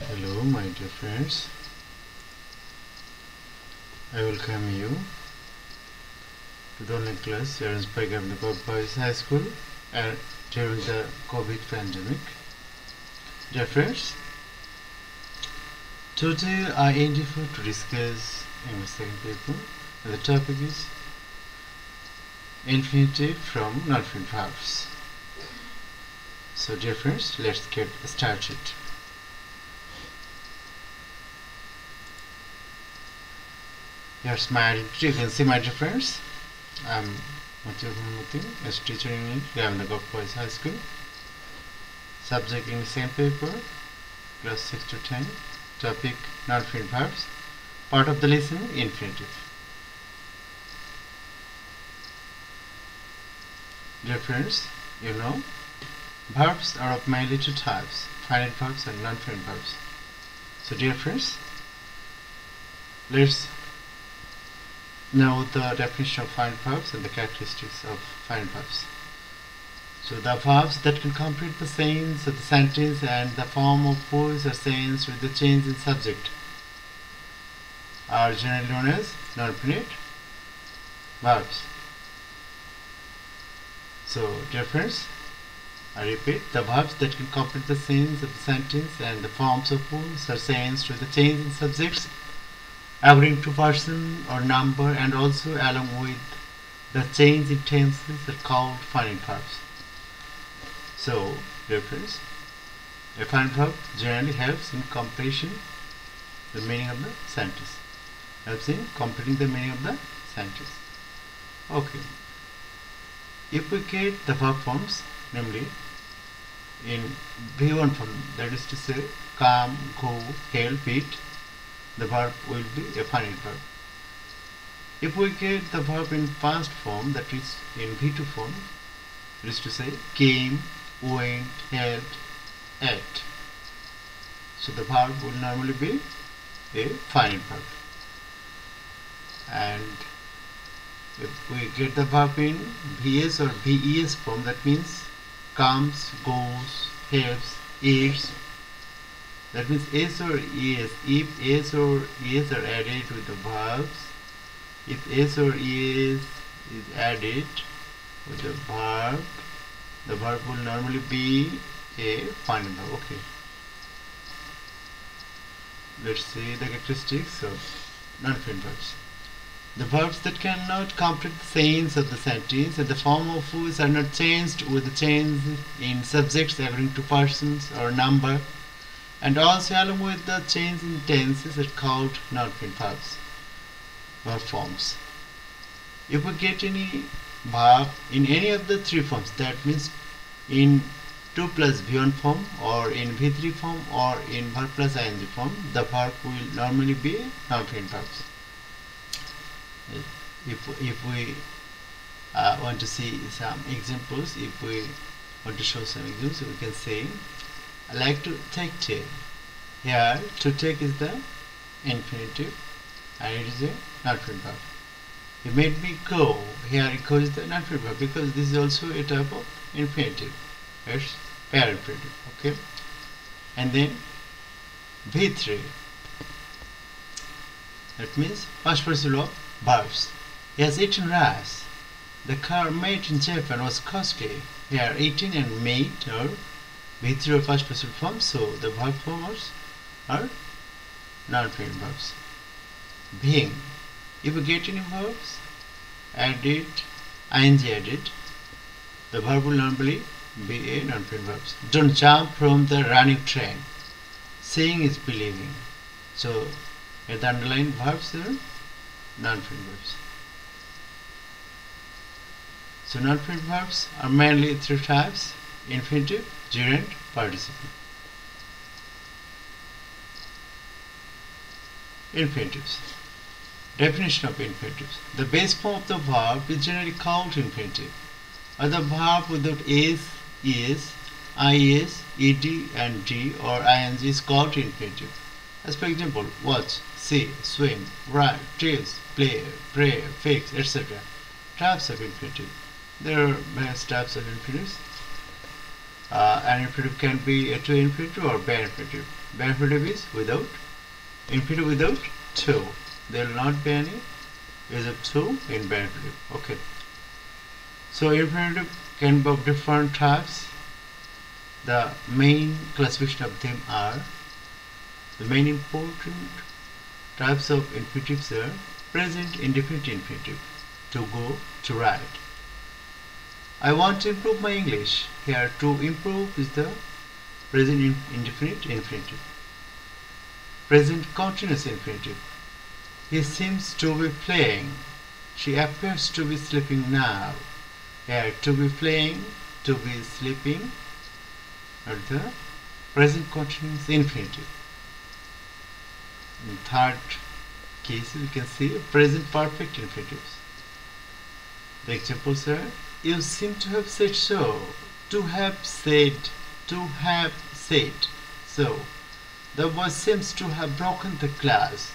Hello my dear friends, I welcome you to the online class arranged by Gaibandha Boys High School and during the COVID pandemic. Dear friends, today I endeavor to discuss English second paper and the topic is infinitive from non-infinitive verbs. So dear friends, let's get started. Here's my identity. You can see my dear friends. I'm Matin, as teacher in English, Gaibandha Govt Boys High School. Subject English second paper, class 6 to 10. Topic non-infinitive verbs. Part of the lesson infinitive. Dear friends, you know, verbs are of mainly two types: finite verbs and non-finite verbs. So dear friends, let's know the definition of finite verbs and the characteristics of finite verbs. So the verbs that can complete the sentence of the sentence and the form of voice or sentence with the change in subject are generally known as non-finite verbs. So dear friends, I repeat, the verbs that can complete the sentence of the sentence and the forms of voice or sentence with the change in subjects according to person or number and also along with the change in tenses are called finite verbs. So, dear friends, a finite verb generally helps in completing the meaning of the sentence. Helps in completing the meaning of the sentence. Okay. If we get the verb forms, namely in V1 form, that is to say, come, go, help, eat, the verb will be a finite verb. If we get the verb in past form, that is in V2 form, that is to say, came, went, helped, ate, so the verb will normally be a finite verb. And if we get the verb in VS or VES form, that means comes, goes, helps, eats, that means S or ES. If S or ES are added with the verbs, if S or ES is added with the verb will normally be a finite verb. Okay. Let's see the characteristics of non-finite verbs. The verbs that cannot complete the sentence of the sentence and the form of voice are not changed with the change in subjects according to persons or number, and also along with the change in tenses are called non-finite verbs, verb forms. If we get any verb in any of the three forms, that means in 2 plus V1 form or in V3 form or in verb plus ing form, the verb will normally be non-finite verbs. If we want to see some examples, if we want to show some examples, we can say, I like to take tea. Here, to take is the infinitive and it is a non-finite verb. He made me go. Here, go is the non-finite verb because this is also a type of infinitive. It's pair infinitive. Okay. And then V3. That means past participle of verbs. He has eaten rice. The car made in Japan was costly. Here, eaten and made are V3 or past participle forms, so the verb forms are non-finite verbs. Being. If we get any verbs added, ing added, the verb will normally be a non-finite verb. Don't jump from the running train. Seeing is believing. So, at the underlined verbs are non-finite verbs. So, non-finite verbs are mainly three types: infinitive, gerund, participle. Infinitives. Definition of infinitives. The base form of the verb is generally called infinitive. Other verb without s, is, is, ed and d or ing is called infinitive. As for example, watch, see, swim, write, taste, play, pray, fix, etc. Types of infinitive. There are various types of infinitives. An infinitive can be a to infinitive or bare infinitive. Bare infinitive is without, infinitive without to. There will not be any use of to in bare infinitive. Okay. So infinitive can be of different types. The main classification of them are, the main important types of infinitives are present indefinite infinitive, to go, to write. I want to improve my English. Here, to improve is the present indefinite infinitive. Present continuous infinitive. He seems to be playing. She appears to be sleeping now. Here, to be playing, to be sleeping are the present continuous infinitive. In third case, we can see present perfect infinitives. The examples are, you seem to have said so, to have said, to have said. So, the boy seems to have broken the glass.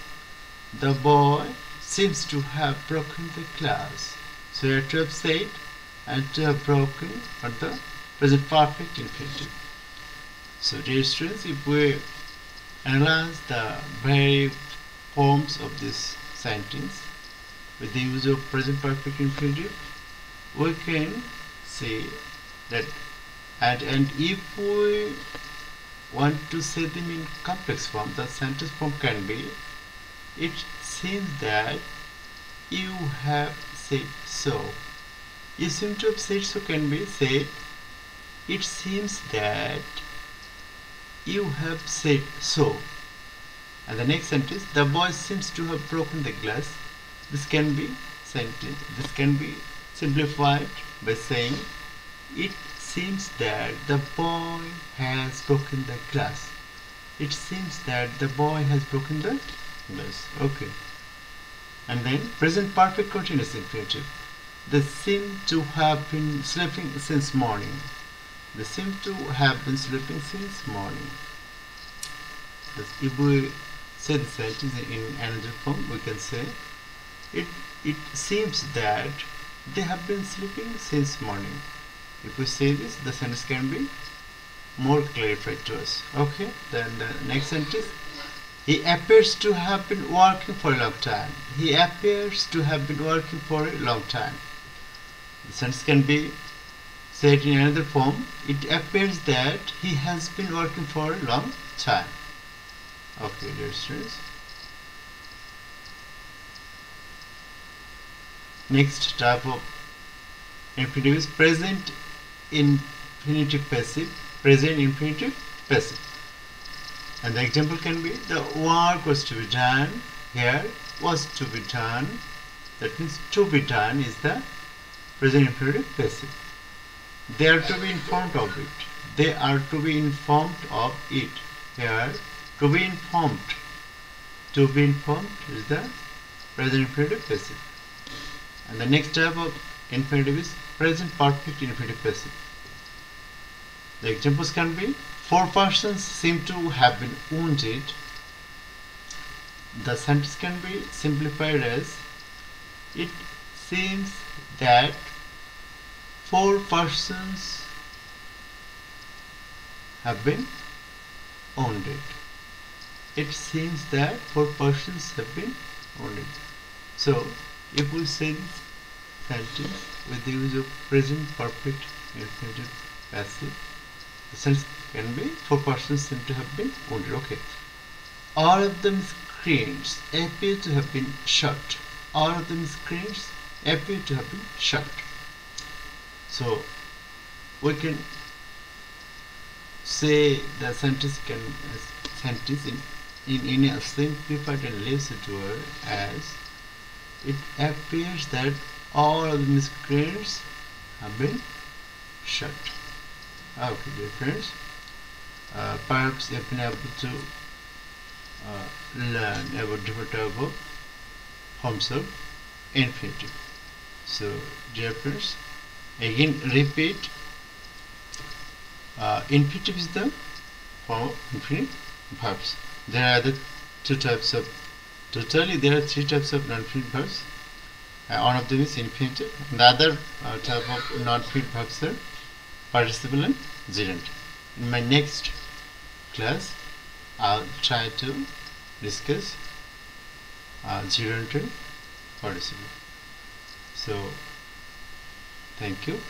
The boy seems to have broken the glass. So, here to have said and to have broken are the present perfect infinitive. So, dear students, if we analyze the various forms of this sentence with the use of present perfect infinitive, we can say that, and if we want to say them in complex form, the sentence form can be, it seems that you have said so. You seem to have said so can be said, it seems that you have said so. And the next sentence, the boy seems to have broken the glass. This can be simplified by saying, it seems that the boy has broken the glass. It seems that the boy has broken the glass. Okay. And then present perfect continuous infinitive. They seem to have been sleeping since morning. They seem to have been sleeping since morning. If we say the sentence in another form, we can say, it seems that they have been sleeping since morning. If we say this, the sentence can be more clarified to us. Okay, then the next sentence, he appears to have been working for a long time. He appears to have been working for a long time. The sentence can be said in another form, it appears that he has been working for a long time. Okay, dear students. Next type of infinitive is present infinitive passive. Present infinitive passive. And the example can be, the work was to be done. Here, was to be done. That means to be done is the present infinitive passive. They are to be informed of it. They are to be informed of it. Here, to be informed. To be informed is the present infinitive passive. And the next type of infinitive is present perfect infinitive passive. The examples can be, 4 persons seem to have been wounded. The sentence can be simplified as, it seems that 4 persons have been wounded. It seems that 4 persons have been wounded. So, if we say this sentence with the use of present perfect infinitive passive, the sentence can be, 4 persons seem to have been wounded. Okay. All of the miscreants appear to have been shot. All of the miscreants appear to have been shot. So, we can say the sentence in a simplified and less word as, it appears that all of the miscreants have been shot. Okay, dear friends, perhaps you have been able to learn about different type of forms of infinitive. So, dear friends, again repeat, infinitive is the form of infinite verbs. There are the 2 types of, totally there are 3 types of non-infinite verbs. One of them is infinitive, and the other type of non-infinite verbs are participle and gerund. in my next class I'll try to discuss gerund participle. So thank you.